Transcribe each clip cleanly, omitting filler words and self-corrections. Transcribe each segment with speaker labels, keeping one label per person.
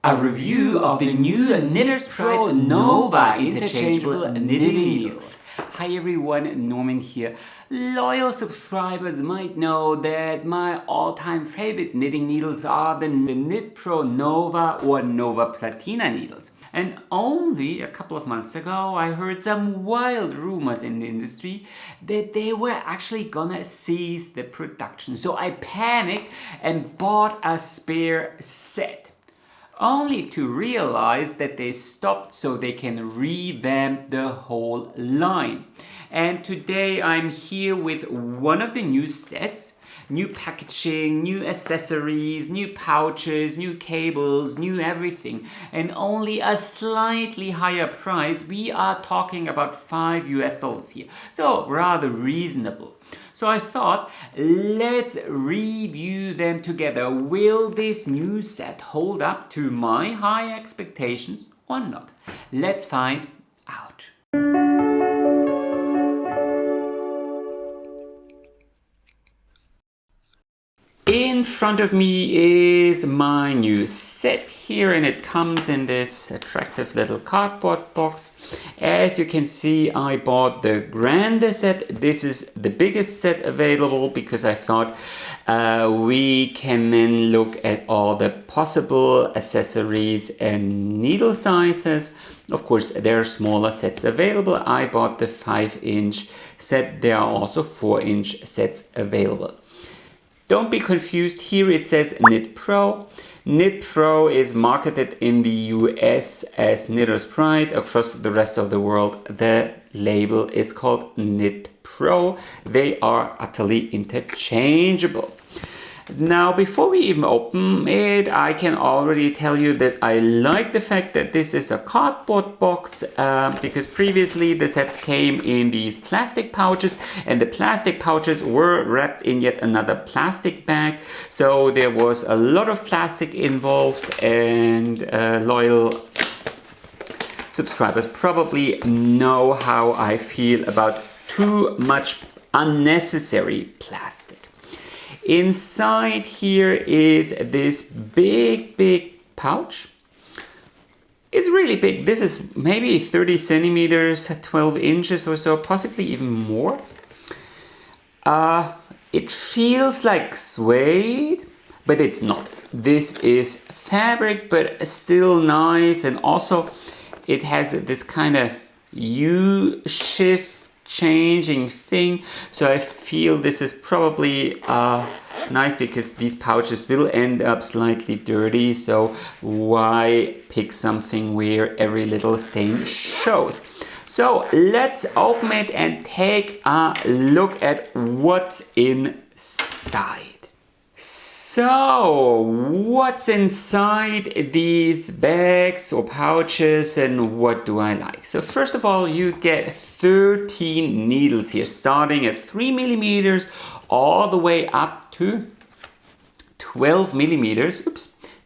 Speaker 1: a review of the new KnitPro Nova interchangeable knitting needles. Hi everyone, Norman here. Loyal subscribers might know that my all-time favorite knitting needles are the KnitPro Nova or Nova Platina needles. And only a couple of months ago I heard some wild rumors in the industry that they were actually gonna cease the production. So I panicked and bought a spare set, only to realize that they stopped so they can revamp the whole line. And today I'm here with one of the new sets. New packaging, new accessories, new pouches, new cables, new everything. And only a slightly higher price. We are talking about $5 here. So rather reasonable. So I thought, let's review them together. Will this new set hold up to my high expectations or not? Let's find out. In front of me is my new set here, and it comes in this attractive little cardboard box. As you can see, I bought the Grande set. This is the biggest set available because I thought we can then look at all the possible accessories and needle sizes. Of course, there are smaller sets available. I bought the 5-inch set. There are also 4-inch sets available. Don't be confused, here it says KnitPro. KnitPro is marketed in the US as Knitter's Pride. Across the rest of the world, the label is called KnitPro. They are utterly interchangeable. Now, before we even open it, I can already tell you that I like the fact that this is a cardboard box because previously the sets came in these plastic pouches, and the plastic pouches were wrapped in yet another plastic bag. So there was a lot of plastic involved, and loyal subscribers probably know how I feel about too much unnecessary plastic. Inside here is this big pouch. It's really big. This is maybe 30 centimeters, 12 inches or so, possibly even more. It feels like suede, but it's not. This is fabric, but still nice. And also it has this kind of U-shift changing thing, so I feel this is probably nice because these pouches will end up slightly dirty, so why pick something where every little stain shows? So let's open it and take a look at what's inside. So, what's inside these bags or pouches, and what do I like? So first of all, you get 13 needles here, starting at 3 millimeters all the way up to 12 millimeters.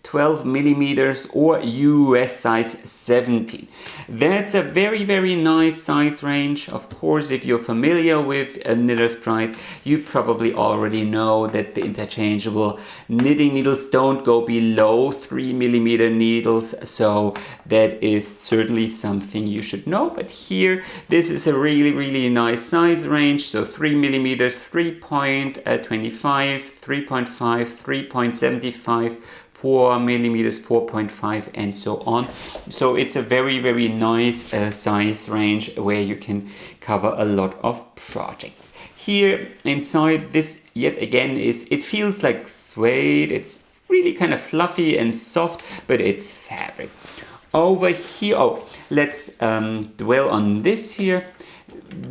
Speaker 1: 12 millimeters or US size 17. That's a very nice size range. Of course, if you're familiar with Knitter's Pride, you probably already know that the interchangeable knitting needles don't go below 3 millimeter needles, so that is certainly something you should know. But here, this is a really nice size range, so 3 millimeters, 3.25, 3.5, 3.75, 4 millimeters, 4.5, and so on. So it's a very nice size range where you can cover a lot of projects. Here inside, this yet again it feels like suede. It's really kind of fluffy and soft, but it's fabric. Over here, let's dwell on this here.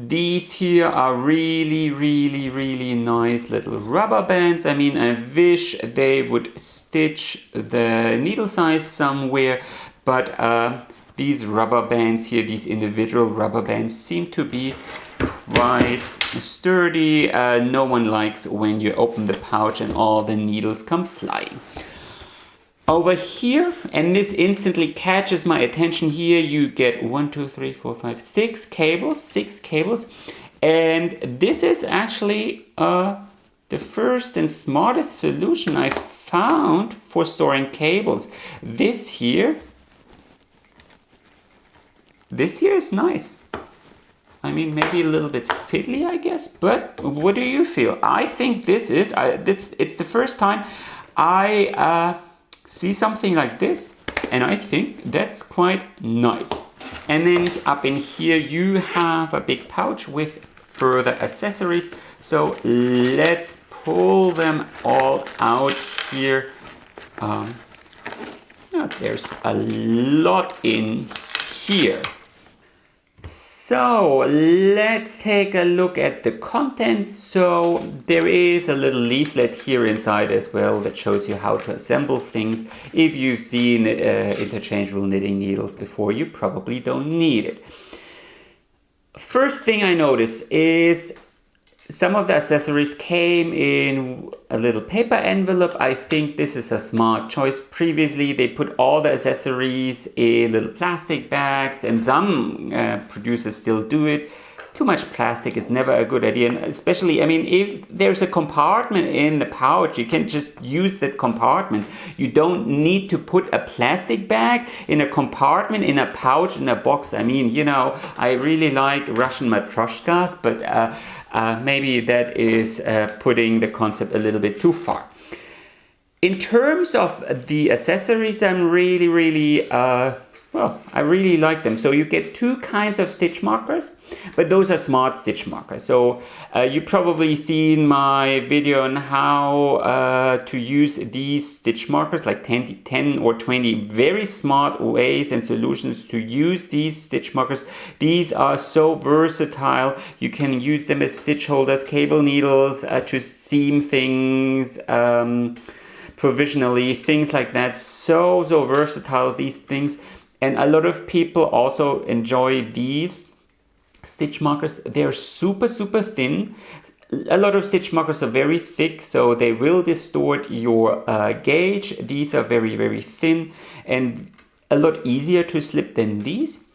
Speaker 1: These here are really nice little rubber bands. I mean, I wish they would stitch the needle size somewhere, but these rubber bands here, these individual rubber bands, seem to be quite sturdy. No one likes when you open the pouch and all the needles come flying. Over here, and this instantly catches my attention here, you get 1, 2, 3, 4, 5, 6 cables, 6 cables. And this is actually the first and smartest solution I found for storing cables. This here is nice. I mean, maybe a little bit fiddly, I guess, but what do you feel? I think this is, it's the first time I see something like this, and I think that's quite nice. And then up in here you have a big pouch with further accessories. So let's pull them all out here. There's a lot in here. So let's take a look at the contents. So there is a little leaflet here inside as well that shows you how to assemble things. If you've seen interchangeable knitting needles before, you probably don't need it. First thing I noticed is some of the accessories came in a little paper envelope. I think this is a smart choice. Previously, they put all the accessories in little plastic bags, and some producers still do it. Too much plastic is never a good idea, and especially, I mean, if there's a compartment in the pouch, you can just use that compartment. You don't need to put a plastic bag in a compartment, in a pouch, in a box. I mean, you know, I really like Russian matryoshkas, but maybe that is putting the concept a little bit too far. In terms of the accessories, I'm really, I really like them. So you get two kinds of stitch markers, but those are smart stitch markers. So you probably seen my video on how to use these stitch markers, like 10 or 20 very smart ways and solutions to use these stitch markers. These are so versatile. You can use them as stitch holders, cable needles, to seam things, provisionally, things like that. So versatile, these things. And a lot of people also enjoy these stitch markers. They're super thin. A lot of stitch markers are very thick, so they will distort your gauge. These are very thin and a lot easier to slip than these.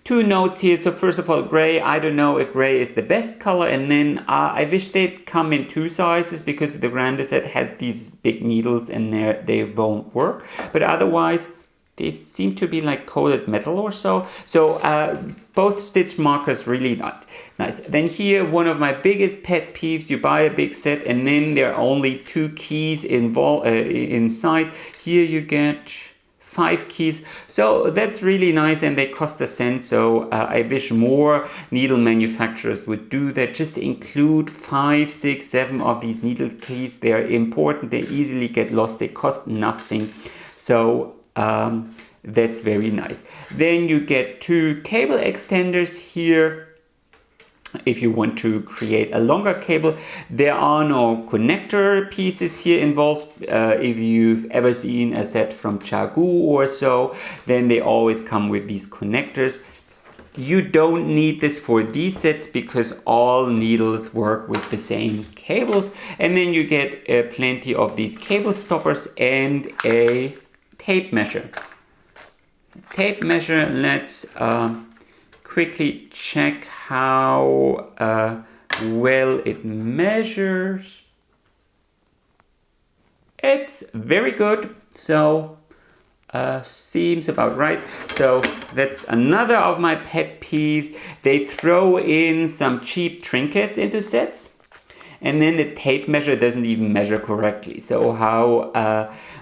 Speaker 1: Two notes here. So first of all, gray. I don't know if gray is the best color. And then I wish they'd come in two sizes, because the Grande set has these big needles and they won't work. But otherwise, they seem to be like coated metal or so. So both stitch markers really not nice. Then here, one of my biggest pet peeves, you buy a big set and then there are only 2 keys inside. Here you get 5 keys. So that's really nice, and they cost a cent. So I wish more needle manufacturers would do that. Just include 5, 6, 7 of these needle keys. They are important. They easily get lost. They cost nothing. So that's very nice. Then you get 2 cable extenders here if you want to create a longer cable. There are no connector pieces here involved. If you've ever seen a set from Chagu or so, then they always come with these connectors. You don't need this for these sets because all needles work with the same cables. And then you get plenty of these cable stoppers and a tape measure. Tape measure, let's quickly check how well it measures. It's very good, so seems about right. So that's another of my pet peeves. They throw in some cheap trinkets into sets, and then the tape measure doesn't even measure correctly. So how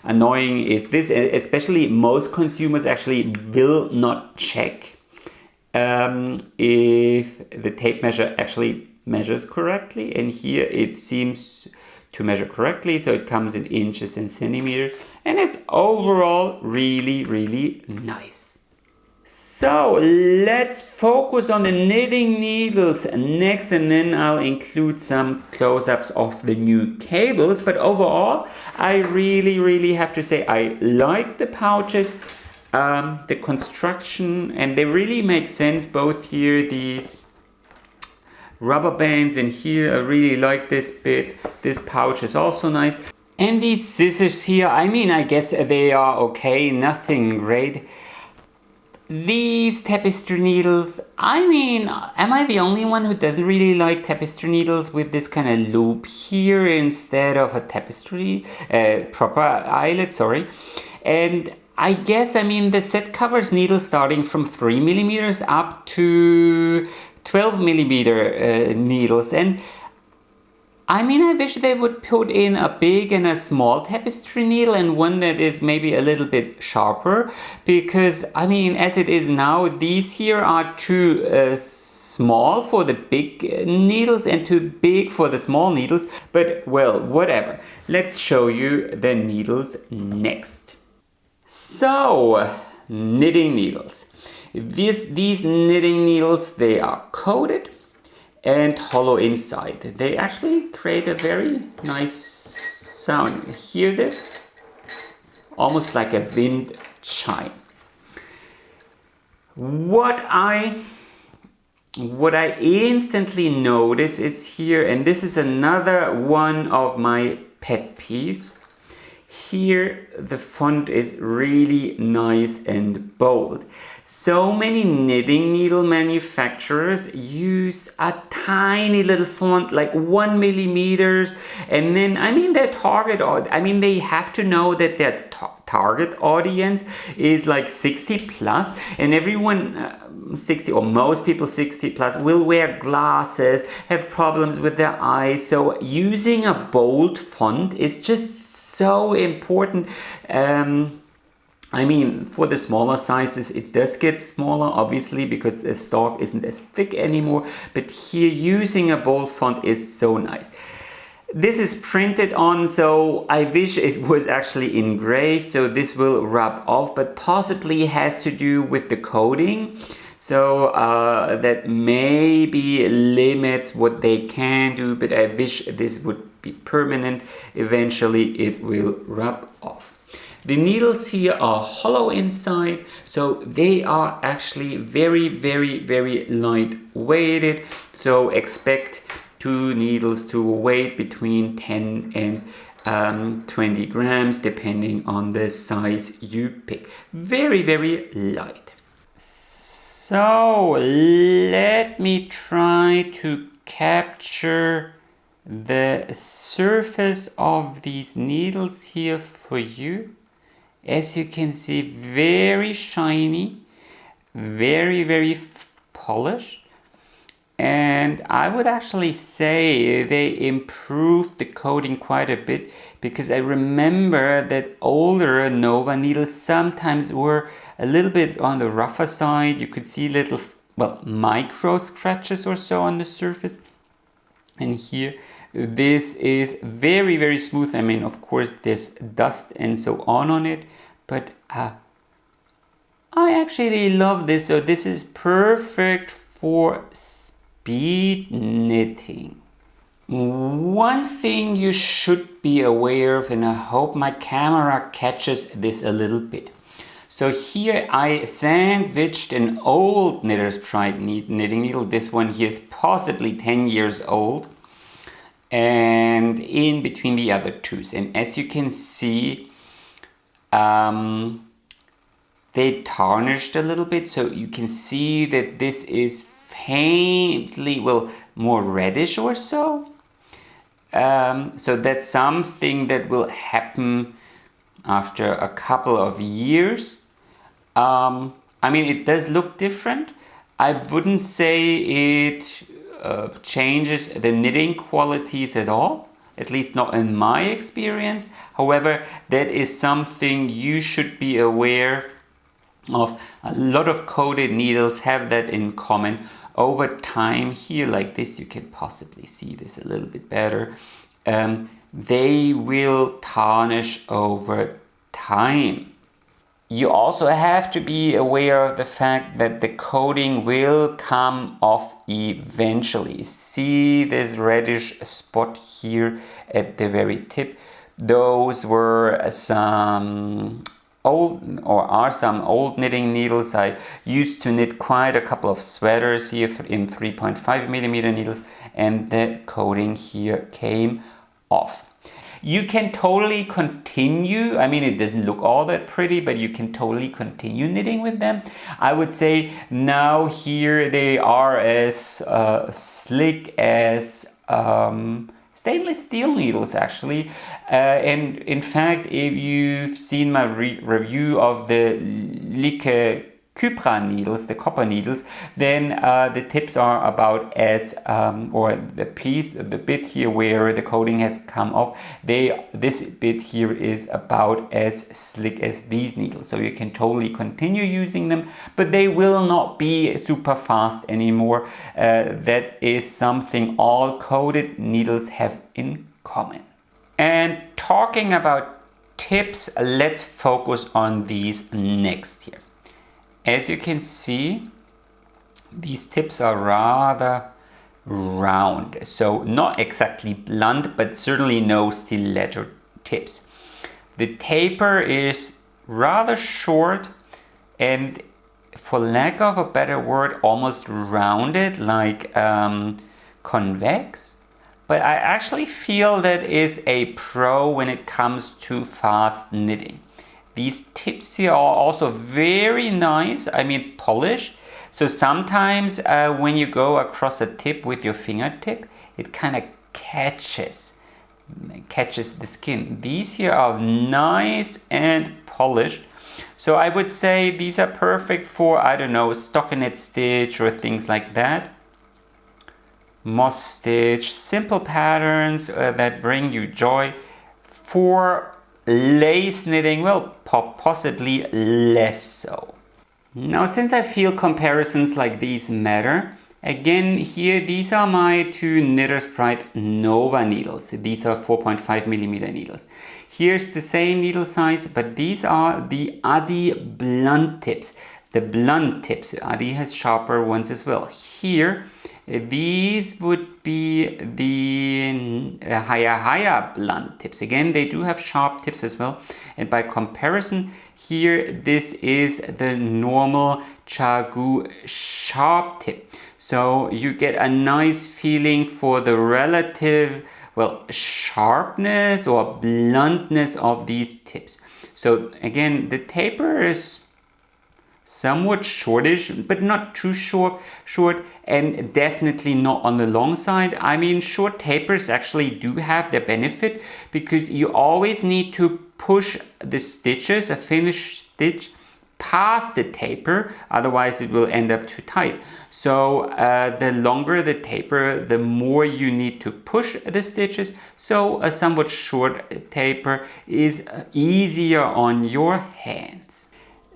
Speaker 1: annoying is this? Especially most consumers actually will not check if the tape measure actually measures correctly. And here it seems to measure correctly. So it comes in inches and centimeters. And it's overall really nice. So let's focus on the knitting needles next, and then I'll include some close-ups of the new cables. But overall, I really have to say I like the pouches, the construction, and they really make sense. Both here, these rubber bands, and here I really like this bit. This pouch is also nice. And these scissors here, I mean, I guess they are okay, nothing great. these tapestry needles, I mean, am I the only one who doesn't really like tapestry needles with this kind of loop here instead of a tapestry, proper eyelet, sorry. And I guess, I mean, the set covers needles starting from 3 millimeters up to 12 millimeter needles. And I mean, I wish they would put in a big and a small tapestry needle and one that is maybe a little bit sharper, because I mean, as it is now, these here are too small for the big needles and too big for the small needles. But well, whatever. Let's show you the needles next. So, knitting needles. These knitting needles, they are coated and hollow inside. They actually create a very nice sound. Hear this? Almost like a wind chime. What I instantly notice is here, and this is another one of my pet peeves. Here the font is really nice and bold. So many knitting needle manufacturers use a tiny little font, like 1 millimeters, and then, I mean, their target, I mean, they have to know that their target audience is like 60 plus, and everyone 60, or most people 60 plus, will wear glasses, have problems with their eyes, so using a bold font is just so important. I mean, for the smaller sizes, it does get smaller, obviously, because the stock isn't as thick anymore. But here, using a bold font is so nice. This is printed on, so I wish it was actually engraved, so this will rub off, but possibly has to do with the coating. So that maybe limits what they can do, but I wish this would be permanent. Eventually, it will rub off. The needles here are hollow inside, so they are actually very, very, very light weighted. So expect 2 needles to weigh between 10 and 20 grams, depending on the size you pick. Very, very light. So let me try to capture the surface of these needles here for you. As you can see, very shiny, very, very polished. And I would actually say they improved the coating quite a bit, because I remember that older Nova needles sometimes were a little bit on the rougher side. You could see little, well, micro scratches or so on the surface. And here, this is very, very smooth. I mean, of course, there's dust and so on it, but I actually love this. So this is perfect for speed knitting. One thing you should be aware of, and I hope my camera catches this a little bit. So here I sandwiched an old Knitter's Pride knitting needle. This one here is possibly 10 years old, and in between the other two. And as you can see, they tarnished a little bit, so you can see that this is faintly, well, more reddish or so. So that's something that will happen after a couple of years. I mean, it does look different. I wouldn't say it changes the knitting qualities at all, at least not in my experience. However, that is something you should be aware of. A lot of coated needles have that in common. Over time, here like this, you can possibly see this a little bit better. They will tarnish over time. You also have to be aware of the fact that the coating will come off eventually. See this reddish spot here at the very tip? Those were some old knitting needles. I used to knit quite a couple of sweaters here in 3.5 millimeter needles, and the coating here came off. You can totally continue. I mean, it doesn't look all that pretty, but you can totally continue knitting with them. I would say now here they are as slick as stainless steel needles actually. And in fact, if you've seen my review of the KnitPro needles, the copper needles, then the tips are about as, or the piece, the bit here where the coating has come off, this bit here is about as slick as these needles. So you can totally continue using them, but they will not be super fast anymore. That is something all coated needles have in common. And talking about tips, let's focus on these next here. As you can see, these tips are rather round, so not exactly blunt, but certainly no stiletto tips. The taper is rather short and, for lack of a better word, almost rounded, like convex. But I actually feel that is a pro when it comes to fast knitting. These tips here are also very nice, I mean polished. So sometimes when you go across a tip with your fingertip, it kind of catches the skin. These here are nice and polished. So I would say these are perfect for, I don't know, stockinette stitch or things like that. Moss stitch, simple patterns that bring you joy. For lace knitting, well, possibly less so. Now, since I feel comparisons like these matter, again here, these are my two KnitPro Nova needles. These are 4.5 millimeter needles. Here's the same needle size, but these are the Adi blunt tips. The blunt tips, Adi has sharper ones as well. Here, these would be the higher blunt tips. Again, they do have sharp tips as well. And by comparison, here, this is the normal CHAGU sharp tip. So you get a nice feeling for the relative, well, sharpness or bluntness of these tips. So again, the taper is somewhat shortish, but not too short, and definitely not on the long side. I mean, short tapers actually do have their benefit because you always need to push the stitches, a finished stitch, past the taper, otherwise it will end up too tight. So the longer the taper, the more you need to push the stitches. So a somewhat short taper is easier on your hands.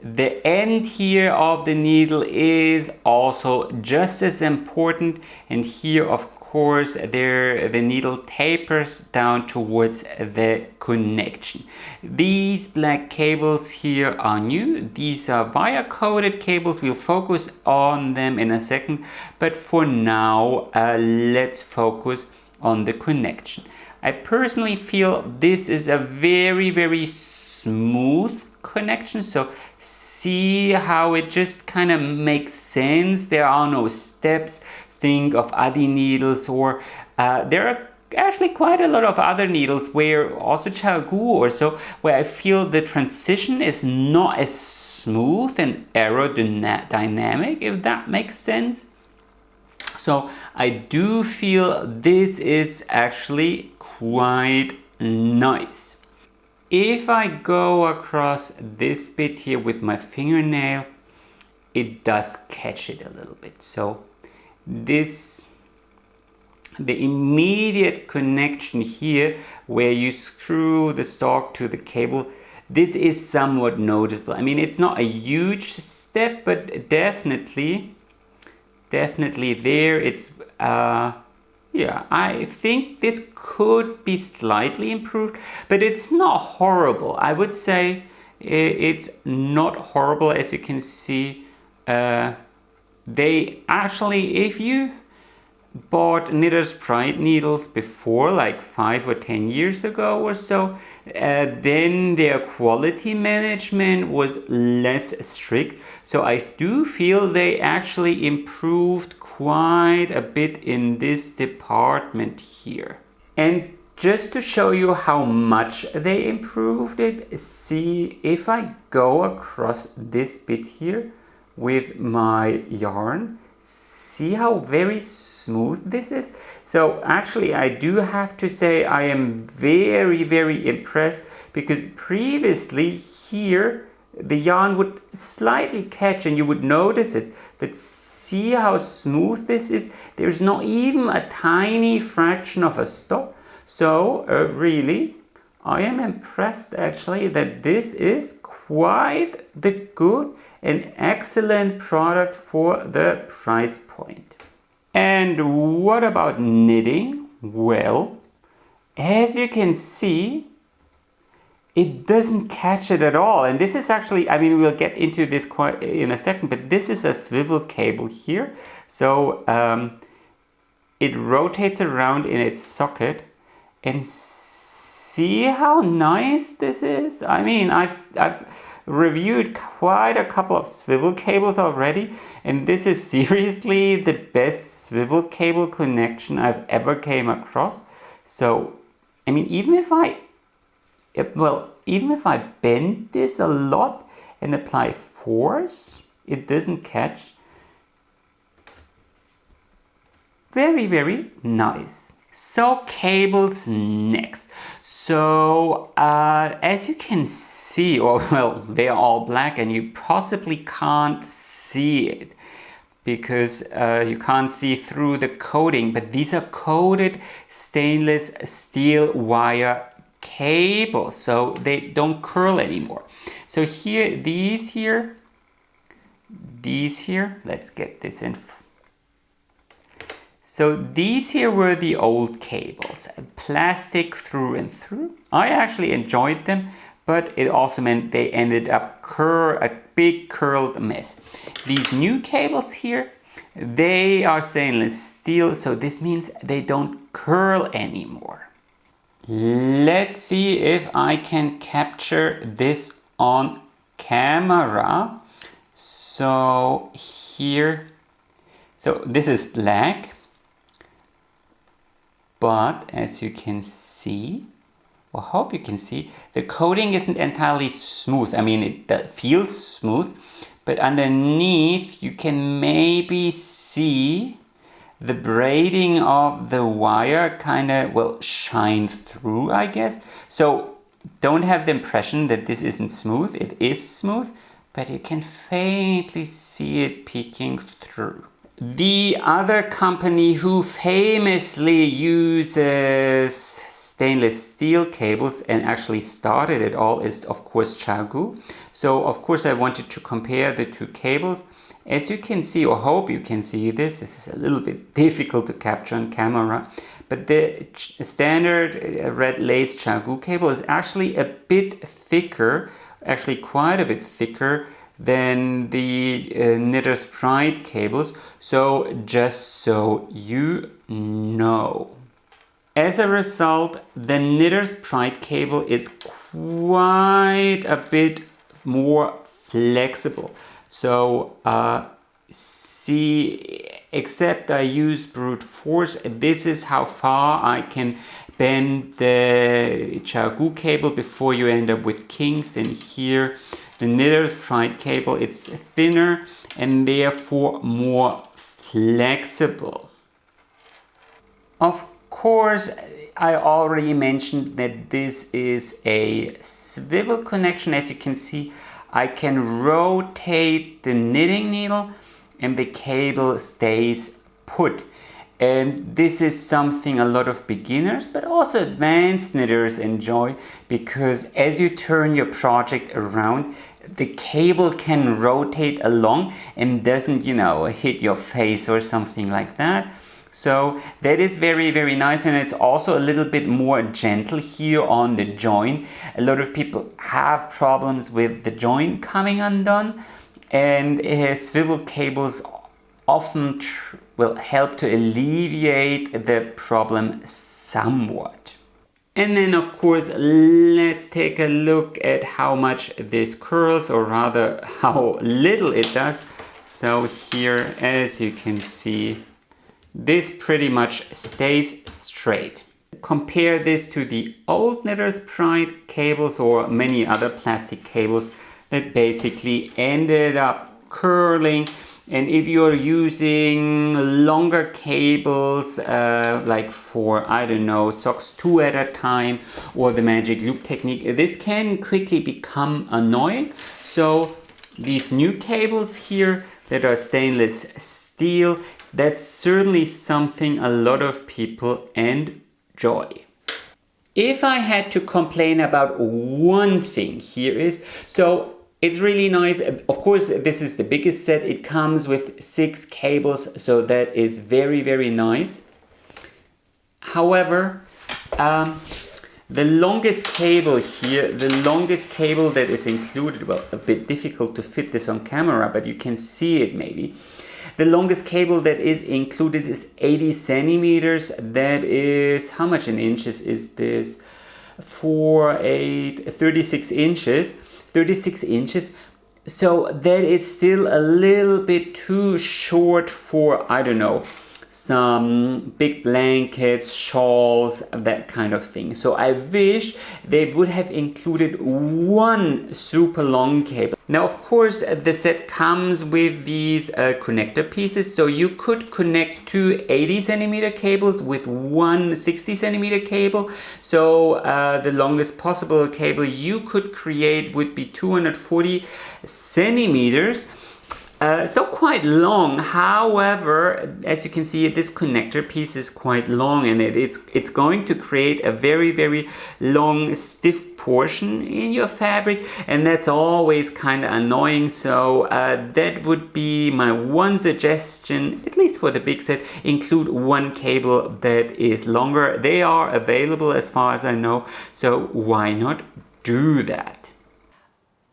Speaker 1: The end here of the needle is also just as important, and here of course the needle tapers down towards the connection. These black cables here are new. These are wire coated cables. We'll focus on them in a second, but for now let's focus on the connection. I personally feel this is a very smooth connection, so see how it just kind of makes sense. There are no steps. Think of Adi needles, or there are actually quite a lot of other needles where also CHAGU or so, where I feel the transition is not as smooth and aerodynamic, if that makes sense. So I do feel this is actually quite nice. If I go across this bit here with my fingernail, it does catch it a little bit. So this, the immediate connection here where you screw the stalk to the cable, this is somewhat noticeable. I mean, it's not a huge step, but definitely there. It's yeah, I think this could be slightly improved, but it's not horrible. I would say it's not horrible. As you can see, they actually, if you bought Knitter's Pride needles before, like 5 or 10 years ago or so, then their quality management was less strict. So I do feel they actually improved quite a bit in this department here. And just to show you how much they improved it, see if I go across this bit here with my yarn, see how very smooth this is. So actually I do have to say I am very, very impressed, because previously here the yarn would slightly catch and you would notice it, but see how smooth this is. There's not even a tiny fraction of a stop. So really I am impressed actually that this is quite the good and excellent product for the price point. And what about knitting? Well, as you can see, it doesn't catch it at all. And this is actually, I mean, we'll get into this quite in a second, but this is a swivel cable here. So it rotates around in its socket, and see how nice this is. I mean, I've reviewed quite a couple of swivel cables already, and this is seriously the best swivel cable connection I've ever came across. So, I mean, even if I bend this a lot and apply force, it doesn't catch. Very, very nice. So cables next. So as you can see, or well, they are all black and you possibly can't see it because you can't see through the coating, but these are coated stainless steel wire cables, so they don't curl anymore. So here, these here, let's get this in. So these here were the old cables, plastic through and through. I actually enjoyed them, but it also meant they ended up a big curled mess. These new cables here, they are stainless steel, so this means they don't curl anymore. Let's see if I can capture this on camera. So here, so this is black. But as you can see, I hope you can see, the coating isn't entirely smooth. I mean, it feels smooth, but underneath you can maybe see the braiding of the wire kind of, well, shines through, I guess. So don't have the impression that this isn't smooth. It is smooth, but you can faintly see it peeking through. The other company who famously uses stainless steel cables and actually started it all is of course ChiaoGoo. So of course I wanted to compare the two cables. As you can see, or hope you can see this is a little bit difficult to capture on camera, but the standard red lace ChiaoGoo cable is actually a bit thicker, actually quite a bit thicker than the Knitter's Pride cables, so just so you know. As a result, the Knitter's Pride cable is quite a bit more flexible. So see, except I use brute force, this is how far I can bend the ChiaoGoo cable before you end up with kinks. And here the Knitter's Pride cable, it's thinner and therefore more flexible. Of course, I already mentioned that this is a swivel connection. As you can see, I can rotate the knitting needle and the cable stays put. And this is something a lot of beginners but also advanced knitters enjoy, because as you turn your project around, the cable can rotate along and doesn't, you know, hit your face or something like that. So that is very, very nice, and it's also a little bit more gentle here on the join. A lot of people have problems with the join coming undone, and swivel cables often will help to alleviate the problem somewhat. And then of course, let's take a look at how much this curls, or rather how little it does. So here, as you can see, this pretty much stays straight. compare this to the old Knitter's Pride cables or many other plastic cables that basically ended up curling. And if you're using longer cables, like for, I don't know, socks 2 at a time or the magic loop technique, this can quickly become annoying. So these new cables here that are stainless steel, that's certainly something a lot of people enjoy. If I had to complain about one thing here is, so it's really nice. Of course, this is the biggest set. It comes with 6 cables, so that is very, very nice. However, the longest cable here, the longest cable that is included, well, a bit difficult to fit this on camera, but you can see it maybe. The longest cable that is included is 80 centimeters. That is, how much in inches is this? 36 inches. 36 inches. So that is still a little bit too short for, I don't know, some big blankets, shawls, that kind of thing. So I wish they would have included one super long cable. Now, of course, the set comes with these connector pieces, so you could connect 2 80 centimeter cables with one 60 centimeter cable. So the longest possible cable you could create would be 240 centimeters. So quite long. However, as you can see, this connector piece is quite long, and it's going to create a very, very long stiff portion in your fabric, and that's always kind of annoying. So that would be my one suggestion, at least for the big set. Include one cable that is longer. They are available as far as I know, so why not do that?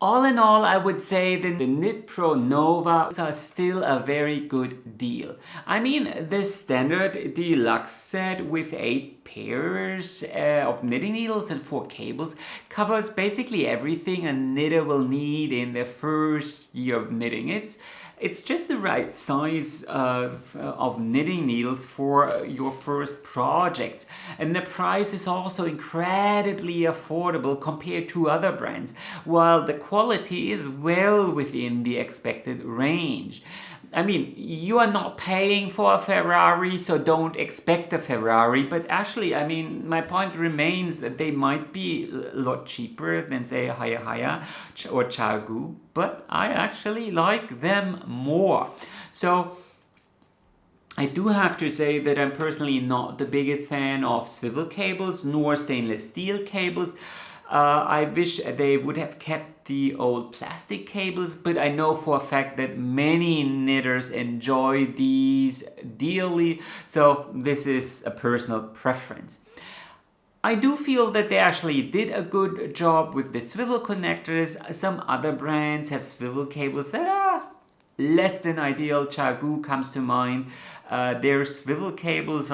Speaker 1: All in all, I would say that the KnitPro Nova are still a very good deal. I mean, the standard deluxe set with 8 pairs of knitting needles and 4 cables covers basically everything a knitter will need in their first year of knitting. It's just the right size of knitting needles for your first project. And the price is also incredibly affordable compared to other brands, while the quality is well within the expected range. I mean, you are not paying for a Ferrari, so don't expect a Ferrari. But actually, I mean, my point remains that they might be a lot cheaper than, say, Haya or Chagu, but I actually like them more. So I do have to say that I'm personally not the biggest fan of swivel cables nor stainless steel cables. I wish they would have kept the old plastic cables, but I know for a fact that many knitters enjoy these dearly, so this is a personal preference. I do feel that they actually did a good job with the swivel connectors. Some other brands have swivel cables that are less than ideal. Chagu comes to mind. Their swivel cables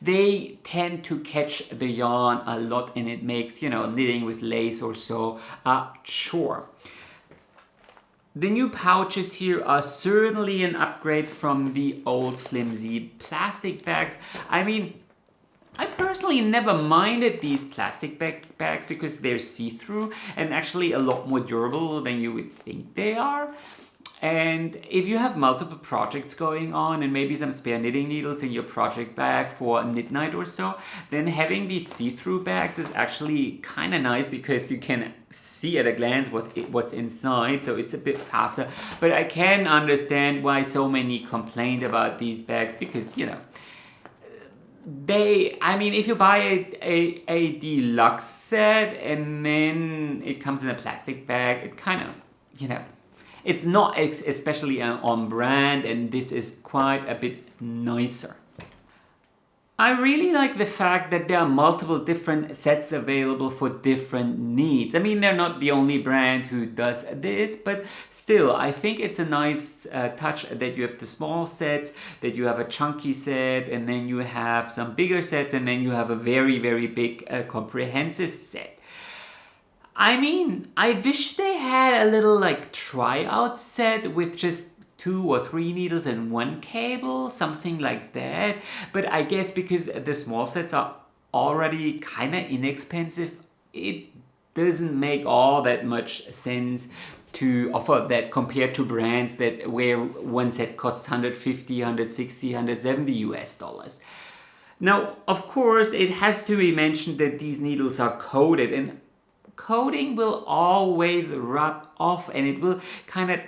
Speaker 1: they tend to catch the yarn a lot, and it makes, knitting with lace or so a chore. The new pouches here are certainly an upgrade from the old flimsy plastic bags. I mean, I personally never minded these plastic bags because they're see-through and actually a lot more durable than you would think they are. And if you have multiple projects going on and maybe some spare knitting needles in your project bag for a knit night or so, then having these see-through bags is actually kind of nice because you can see at a glance what's inside, so it's a bit faster. But I can understand why so many complained about these bags because, if you buy a deluxe set and then it comes in a plastic bag, it kind of, it's not especially on brand, and this is quite a bit nicer. I really like the fact that there are multiple different sets available for different needs. I mean, they're not the only brand who does this, but still, I think it's a nice touch that you have the small sets, that you have a chunky set, and then you have some bigger sets, and then you have a very, very big comprehensive set. I mean, I wish they had a little tryout set with just 2 or 3 needles and 1 cable, something like that. But I guess because the small sets are already kind of inexpensive, it doesn't make all that much sense to offer that compared to brands that where one set costs 150, 160, 170 US dollars. Now, of course, it has to be mentioned that these needles are coated, and coating will always rub off, and it will kind of,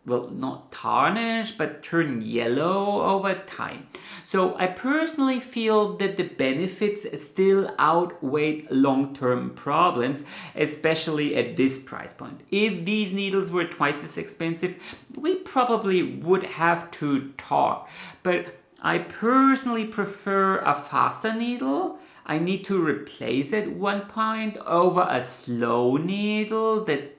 Speaker 1: well, not tarnish, but turn yellow over time. So I personally feel that the benefits still outweigh long-term problems, especially at this price point. If these needles were twice as expensive, we probably would have to talk. But I personally prefer a faster needle. I need to replace at one point over a slow needle that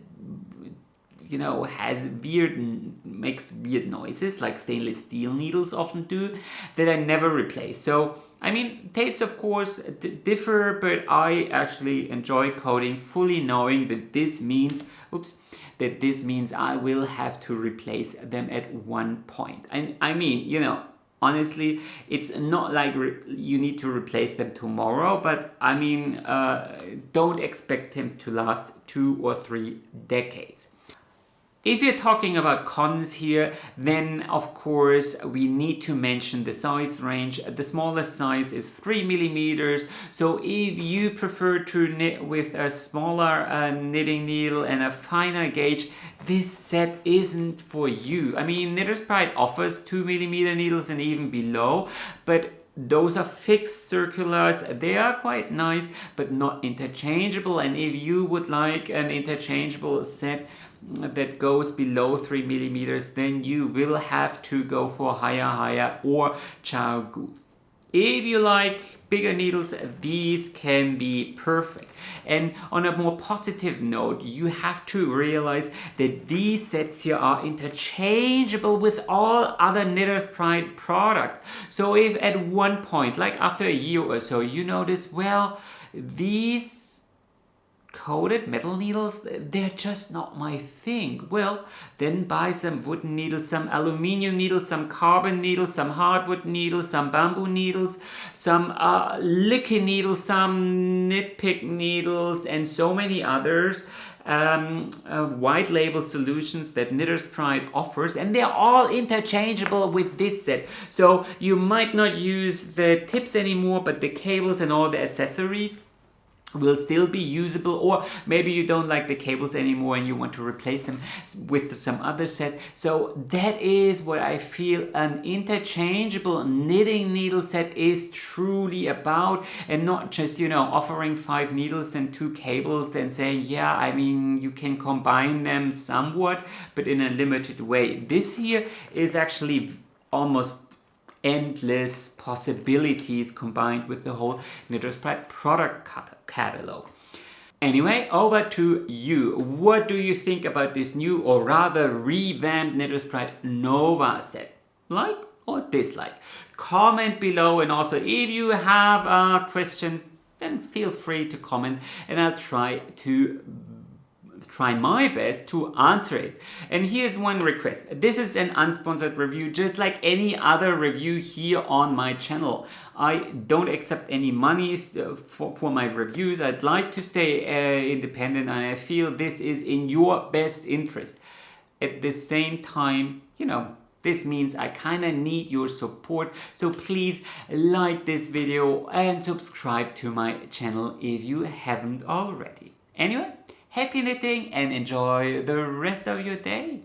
Speaker 1: makes weird noises like stainless steel needles often do, that I never replace. So, I mean, tastes of course differ, but I actually enjoy coating fully knowing that this means, I will have to replace them at one point. And I mean, honestly, it's not like you need to replace them tomorrow, but I mean, don't expect them to last 2 or 3 decades. If you're talking about cons here, then of course we need to mention the size range. The smallest size is 3 millimeters. So if you prefer to knit with a smaller knitting needle and a finer gauge, this set isn't for you. I mean, Knitter's Pride offers 2 millimeter needles and even below, but those are fixed circulars. They are quite nice, but not interchangeable. And if you would like an interchangeable set that goes below 3 millimeters, then you will have to go for higher or Chaogu. If you like bigger needles, these can be perfect. And on a more positive note, you have to realize that these sets here are interchangeable with all other Knitter's Pride products. So if at one point, like after a year or so, you notice, well, these coated metal needles, they're just not my thing. Well, then buy some wooden needles, some aluminium needles, some carbon needles, some hardwood needles, some bamboo needles, some licky needles, some knit pick needles, and so many others. White label solutions that Knitter's Pride offers, and they're all interchangeable with this set. So you might not use the tips anymore, but the cables and all the accessories will still be usable, or maybe you don't like the cables anymore and you want to replace them with some other set. So that is what I feel an interchangeable knitting needle set is truly about, and not just offering 5 needles and 2 cables and saying, yeah, I mean, you can combine them somewhat, but in a limited way. This here is actually almost endless possibilities combined with the whole Knitter's Pride product catalog. Anyway, over to you. What do you think about this new, or rather revamped, Knitter's Pride Nova set? Like or dislike? Comment below, and also if you have a question, then feel free to comment and I'll try my best to answer it. And here's one request. This is an unsponsored review, just like any other review here on my channel. I don't accept any money for my reviews. I'd like to stay independent, and I feel this is in your best interest. At the same time, this means I kind of need your support. So please like this video and subscribe to my channel if you haven't already. Anyway, happy knitting and enjoy the rest of your day.